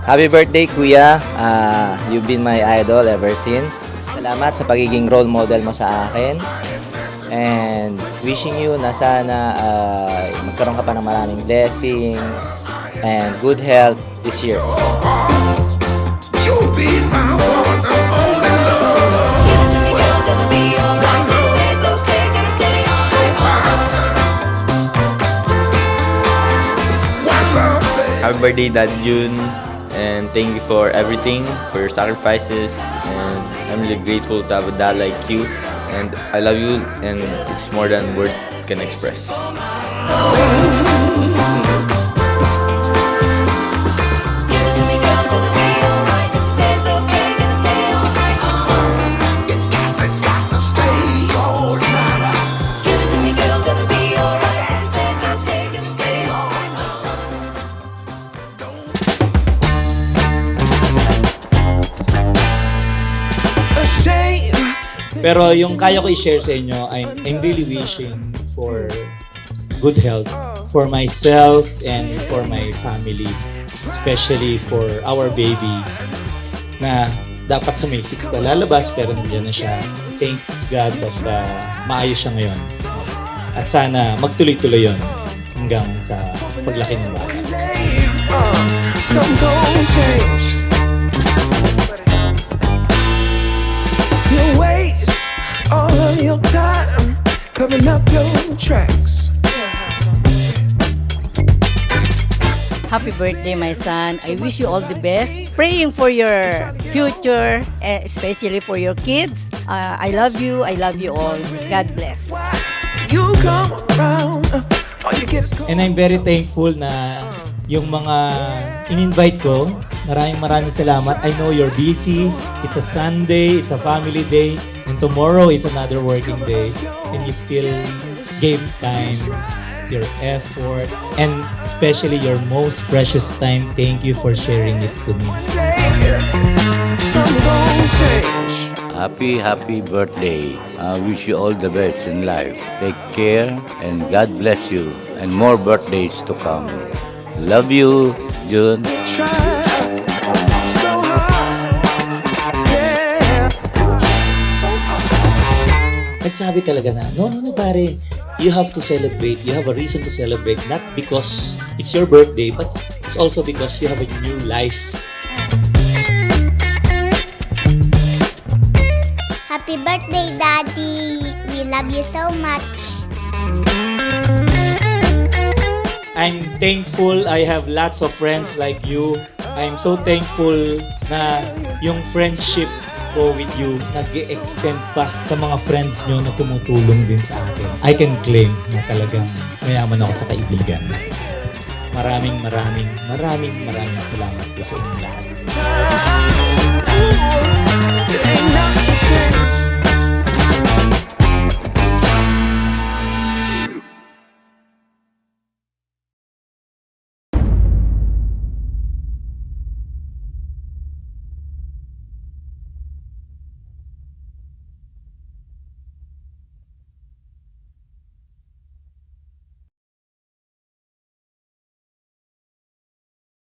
Happy birthday, Kuya. You've been my idol ever since. Salamat sa pagiging role model mo sa akin. And wishing you na sana magkaroon ka pa ng maraming blessings and good health this year. You'll be my one and only love. Happy birthday, Dad June, and thank you for everything, for your sacrifices, and I'm really grateful to have a dad like you, and I love you, and it's more than words can express. Pero yung kaya ko i-share sa inyo, I'm really wishing for good health for myself and for my family, especially for our baby na dapat sa May 6 pa lalabas pero nandiyan na siya. Thanks God that maayos siya ngayon. At sana magtuloy-tuloy yun hanggang sa paglaki ng bata. Some gon' change. You waste all of your time covering up your tracks. Happy birthday, my son. I wish you all the best. Praying for your future, especially for your kids. I love you. I love you all. God bless. You come around, all you get is And I'm very thankful na yung mga in-invite ko, maraming salamat. I know you're busy. It's a Sunday, it's a family day, and tomorrow is another working day. And you still gave time, your effort, and especially your most precious time. Thank you for sharing it to me. some gon' change. Happy birthday. I wish you all the best in life. Take care and God bless you and more birthdays to come. Love you, June. Try so hard, yeah, so hard. Nagsabi talaga na, no pare, you have to celebrate. You have a reason to celebrate, not because it's your birthday, but it's also because you have a new life. Happy birthday, Daddy! We love you so much. I'm thankful I have lots of friends like you. I'm so thankful na yung friendship ko with you nag-extend pa sa mga friends nyo na tumutulong din sa akin. I can claim na talagang mayaman ako sa kaibigan. Maraming salamat po sa inyong lahat. Ooh.